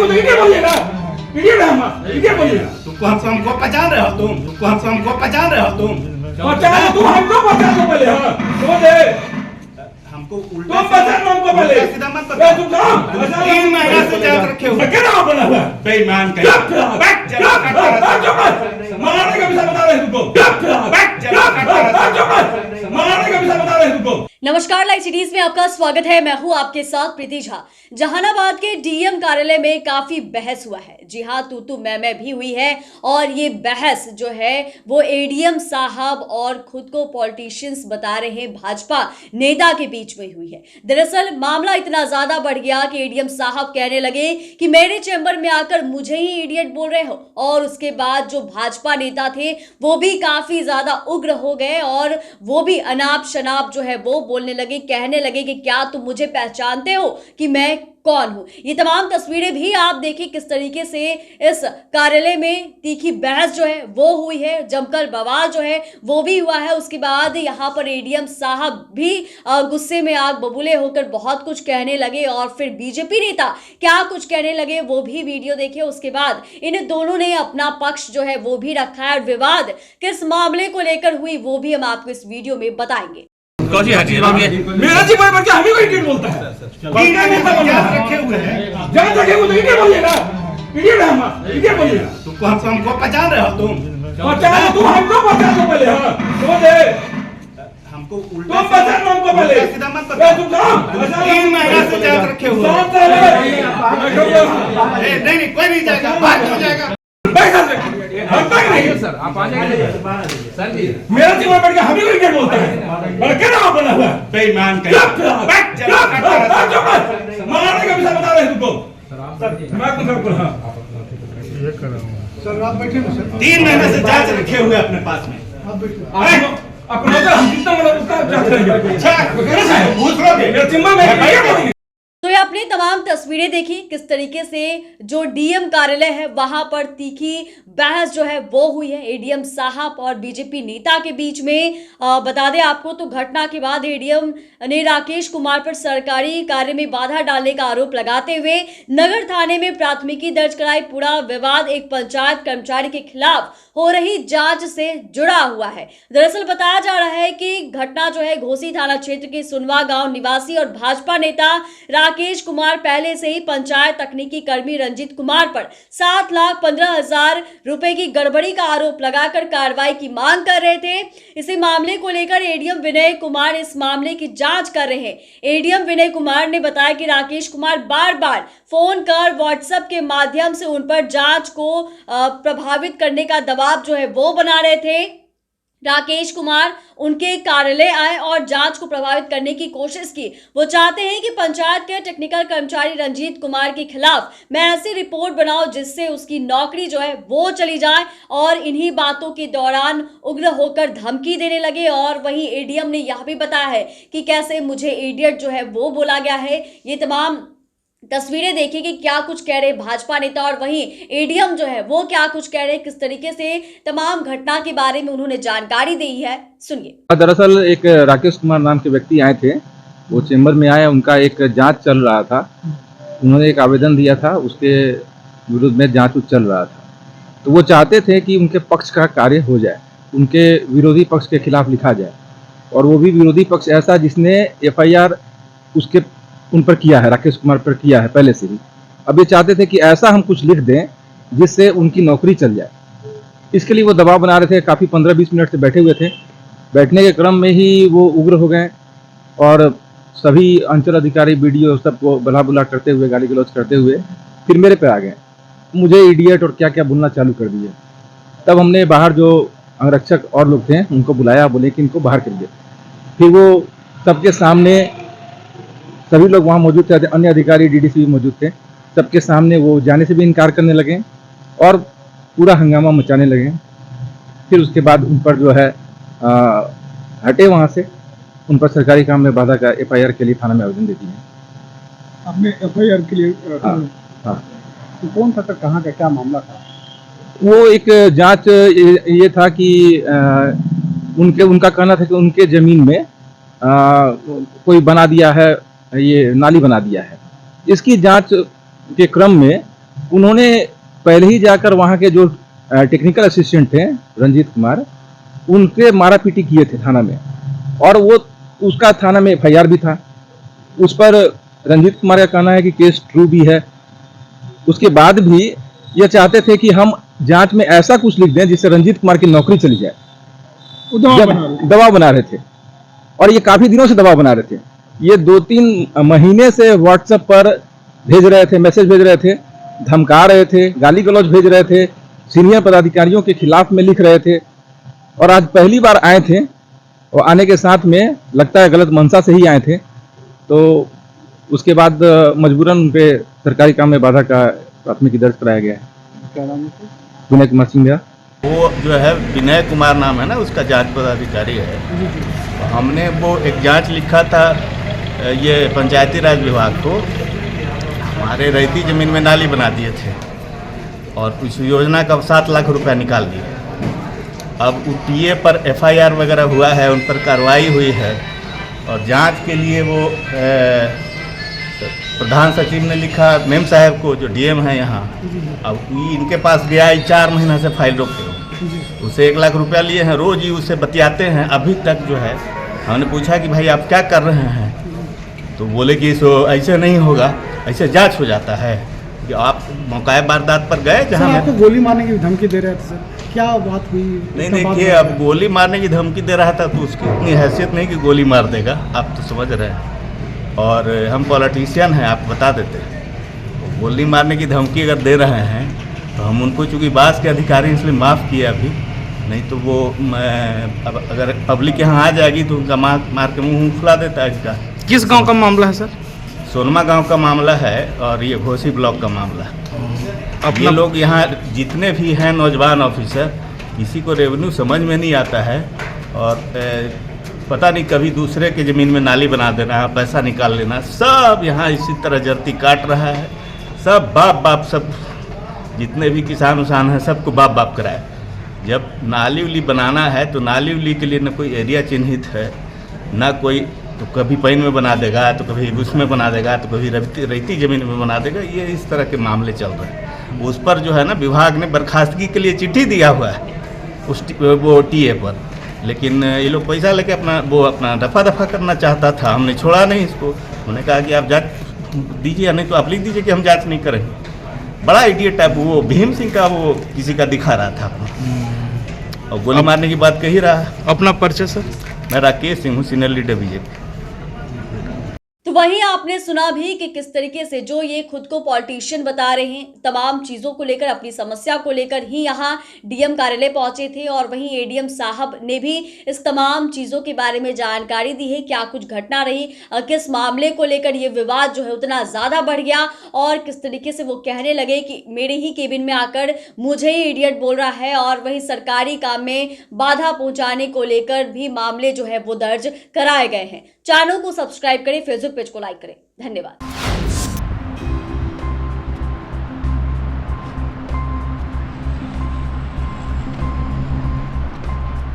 वो तो इडियट बोलिए ना, इडियट है हम, इडियट बोलिए ना। तुमको हमको पहचान रहे हो तुमको हमको पहचान रहे हो पहचान तुम हमको पहचान लो पहले। हाँ तो दे हमको तुम पहचान हमको पहले। सीधा मत बता। तुम कहाँ 3 महीना से जांच रखे हो। क्या नाम बना हुआ बेईमान कहीं मराने का विषय बता रहे हैं तुमको, मराने का विषय बता रहे हैं तुमको। नमस्कार, लाइव सिटीज में आपका स्वागत है। मैं हूं आपके साथ प्रीति झा। जहानाबाद के डीएम कार्यालय में काफी बहस हुआ है। जी हां, तू मैं भी हुई है और ये बहस जो है वो एडीएम साहब और खुद को पॉलिटिशियंस बता रहे भाजपा नेता के बीच में हुई है। दरअसल मामला इतना ज्यादा बढ़ गया कि एडीएम साहब कहने लगे कि मेरे चैम्बर में आकर मुझे ही इडियट बोल रहे हो, और उसके बाद जो भाजपा नेता थे वो भी काफी ज्यादा उग्र हो गए और वो भी अनाप शनाप जो है वो बोलने लगे, कहने लगे कि क्या तुम मुझे पहचानते हो कि मैं कौन हूं। ये तमाम तस्वीरें भी आप देखिए किस तरीके से इस कार्यालय में तीखी बहस जो है वो हुई है, जमकर बवाल जो है वो भी हुआ है। उसके बाद यहां पर एडीएम साहब भी गुस्से में आग बबूले होकर बहुत कुछ कहने लगे और फिर बीजेपी नेता क्या कुछ कहने लगे वो भी वीडियो देखिए। उसके बाद इन दोनों ने अपना पक्ष जो है वो भी रखा है और विवाद किस मामले को लेकर हुई वो भी हम आपको इस वीडियो में बताएंगे। मेरा जी कोई बच्चा हमें कोई इडियट बोलता है। जांच रखे हुए हैं। जांच रखे हुए तो इडियट बोलिए ना, इडियट है हम, इडियट बोलिए ना। तुमको हमको पहचान रहे हो पहचान तुम हमको पहचान लो पहले। हाँ तो दे हमको तुम पहचान हमको पहले। सीधा मत बता। तुम कहाँ 3 महीना से जांच रखे हुए नहीं कोई नहीं जाएगा, बाहर क्यों जाएगा। सर आप आ जाएंगे सर जी। मेरा जीवन बढ़ गया, हमें इडियट बोलता है। और क्या नाम बना हुआ है? बेईमान कहीं मराने का विषय बता रहे हैं तुमको। सर आप बैठे ना सर। 3 महीने से जांच रखे हुए अपने पास में। अपना हम जितना मतलब उतना जांच करेंगे। अच्छा पूछ लोगे मेरा जिम्मा में तो ये आपने तमाम तस्वीरें देखी किस तरीके से जो डीएम कार्यालय है वहां पर तीखी बहस जो है वो हुई है एडीएम साहब और बीजेपी नेता के बीच में। बता दें आपको तो घटना के बाद एडीएम ने राकेश कुमार पर सरकारी कार्य में बाधा डालने का आरोप लगाते हुए नगर थाने में प्राथमिकी दर्ज कराई। पूरा विवाद एक पंचायत कर्मचारी के खिलाफ हो रही जांच से जुड़ा हुआ है। दरअसल बताया जा रहा है कि घटना जो है घोसी थाना क्षेत्र के सुनवा गांव निवासी और भाजपा नेता राकेश कुमार पहले से ही पंचायत तकनीकी कर्मी रंजीत कुमार पर 7,15,000 रुपए की गड़बड़ी का आरोप लगाकर कार्रवाई की मांग कर रहे थे। इसी मामले को लेकर एडीएम विनय कुमार इस मामले की जांच कर रहे हैं। एडीएम विनय कुमार ने बताया कि राकेश कुमार बार बार फोन कर व्हाट्सएप के माध्यम से उन पर जांच को प्रभावित करने का दबाव जो है वो बना रहे थे। राकेश कुमार उनके कार्यालय आए और जांच को प्रभावित करने की कोशिश की। वो चाहते हैं कि पंचायत के टेक्निकल कर्मचारी रंजीत कुमार के खिलाफ मैं ऐसी रिपोर्ट बनाऊं जिससे उसकी नौकरी जो है वो चली जाए, और इन्हीं बातों के दौरान उग्र होकर धमकी देने लगे। और वहीं एडीएम ने यह भी बताया है कि कैसे मुझे इडियट जो है वो बोला गया है। ये तमाम तस्वीरें देखिए कि क्या कुछ कह रहे भाजपा नेता और वहीं एडीएम जो है वो क्या कुछ कह रहे, किस तरीके से तमाम घटना के बारे में उन्होंने जानकारी दी है। सुनिए। दरअसल एक राकेश कुमार नाम के व्यक्ति आए थे, वो चेंबर में आए, उनका एक जांच चल रहा था। उन्होंने एक आवेदन दिया था, उसके विरुद्ध में जांच चल रहा था। तो वो चाहते थे कि उनके पक्ष का कार्य हो जाए, उनके विरोधी पक्ष के खिलाफ लिखा जाए, और वो भी विरोधी पक्ष ऐसा जिसने एफआईआर उसके उन पर किया है, राकेश कुमार पर किया है पहले से ही। अब ये चाहते थे कि ऐसा हम कुछ लिख दें जिससे उनकी नौकरी चल जाए। इसके लिए वो दबाव बना रहे थे। काफ़ी 15-20 मिनट से बैठे हुए थे। बैठने के क्रम में ही वो उग्र हो गए और सभी अंचल अधिकारी बीडीओ सबको बला बुला करते हुए, गाली गलौज करते हुए फिर मेरे पे आ गए। मुझे इडियट और क्या क्या बोलना चालू कर दिए। तब हमने बाहर जो अंगरक्षक और लोग थे उनको बुलाया, बोले कि इनको बाहर करिए। फिर वो सबके सामने, सभी लोग वहाँ मौजूद थे, अन्य अधिकारी डीडीसी भी मौजूद थे, सबके सामने वो जाने से भी इनकार करने लगे और पूरा हंगामा मचाने लगे। फिर उसके बाद उन पर जो है हटे वहाँ से, उन पर सरकारी काम में बाधा का एफआईआर के लिए थाना में आवेदन दे दिए। आपने एफआईआर के लिए हाँ। तो कौन था, कहाँ का क्या मामला था? वो एक जांच ये था कि उनका कहना था कि उनके जमीन में कोई बना दिया है, ये नाली बना दिया है। इसकी जांच के क्रम में उन्होंने पहले ही जाकर वहाँ के जो टेक्निकल असिस्टेंट थे रंजीत कुमार, उनके मारा पीटी किए थे थाना में, और वो उसका थाना में FIR भी था। उस पर रंजीत कुमार का कहना है कि केस ट्रू भी है। उसके बाद भी ये चाहते थे कि हम जांच में ऐसा कुछ लिख दें जिससे रंजीत कुमार की नौकरी चली जाए। दबाव बना रहे थे, और ये काफी दिनों से दबाव बना रहे थे। ये 2-3 महीने से व्हाट्सएप पर भेज रहे थे, मैसेज भेज रहे थे, धमका रहे थे, गाली गलौज भेज रहे थे, सीनियर पदाधिकारियों के खिलाफ में लिख रहे थे। और आज पहली बार आए थे, और आने के साथ में लगता है गलत मंशा से ही आए थे। तो उसके बाद मजबूरन उन पे सरकारी काम में बाधा का प्राथमिकी दर्ज कराया गया है। क्या नाम है? विनय कुमार सिंह। वो जो है विनय कुमार नाम है ना, उसका जांच पदाधिकारी है। तो हमने वो एक जांच लिखा था ये पंचायती राज विभाग को, हमारे रैती ज़मीन में नाली बना दिए थे और उस योजना का 7 लाख रुपया निकाल दिए। अब टीए पर FIR वगैरह हुआ है, उन पर कार्रवाई हुई है, और जांच के लिए वो प्रधान सचिव ने लिखा मेम साहब को, जो DM है यहाँ। अब इनके पास गया है, 4 महीना से फाइल रोके हो, उसे 1 लाख रुपया लिए हैं, रोज ही उससे बतियाते हैं। अभी तक जो है हमने पूछा कि भाई आप क्या कर रहे हैं, तो बोले कि इसो ऐसे नहीं होगा, ऐसे जांच हो जाता है। कि आप मौका वारदात पर गए जहाँ आपको गोली मारने की धमकी दे रहे थे सर, क्या बात हुई? नहीं देखिए, अब गोली मारने की धमकी दे रहा था तो उसकी इतनी हैसियत नहीं कि गोली मार देगा, आप तो समझ रहे हैं। और हम पॉलिटिशियन हैं, आप बता देते हैं। गोली मारने की धमकी अगर दे रहे हैं तो हम उनको, चूँकि बास के अधिकारी इसलिए माफ़ किए अभी, नहीं तो वो अब अगर पब्लिक यहाँ आ जाएगी तो उनका मार के मुँह फुला देता है इसका। किस गांव का मामला है सर? सोनमा गांव का मामला है और ये घोसी ब्लॉक का मामला है। ये लोग यहाँ जितने भी हैं नौजवान ऑफिसर, किसी को रेवेन्यू समझ में नहीं आता है, और पता नहीं कभी दूसरे के ज़मीन में नाली बना देना, पैसा निकाल लेना, सब यहाँ इसी तरह जर्ती काट रहा है। सब बाप सब जितने भी किसान उसान हैं सबको बाप कराए। जब नाली उली बनाना है तो नाली उली के लिए न कोई एरिया चिन्हित है, ना कोई, तो कभी पैन में बना देगा, तो कभी उसमें बना देगा, तो कभी रेती ज़मीन में बना देगा। ये इस तरह के मामले चल रहे हैं। उस पर जो है ना, विभाग ने बर्खास्तगी के लिए चिट्ठी दिया हुआ है वो टीए पर, लेकिन ये लोग पैसा लेके अपना दफा करना चाहता था। हमने छोड़ा नहीं इसको, उन्होंने कहा कि आप जांच दीजिए, नहीं तो आप लिख दीजिए कि हम जांच नहीं करेंगे। बड़ा इडियट टाइप वो भीम सिंह का वो किसी का दिखा रहा था अपना, और गोली मारने की बात कही रहा है। अपना परिचय सर? मैं राकेश सिंह हूँ, सीनियर लीडर बीजेपी। तो वहीं आपने सुना भी कि किस तरीके से जो ये खुद को पॉलिटिशियन बता रहे हैं, तमाम चीजों को लेकर, अपनी समस्या को लेकर ही यहाँ DM कार्यालय पहुंचे थे, और वहीं ADM साहब ने भी इस तमाम चीजों के बारे में जानकारी दी है, क्या कुछ घटना रही, किस मामले को लेकर ये विवाद जो है उतना ज्यादा बढ़ गया, और किस तरीके से वो कहने लगे कि मेरे ही केबिन में आकर मुझे ही इडियट बोल रहा है, और वहीं सरकारी काम में बाधा पहुंचाने को लेकर भी मामले जो है वो दर्ज कराए गए हैं। चैनल को सब्सक्राइब करें, फेसबुक पेज को लाइक करें। धन्यवाद।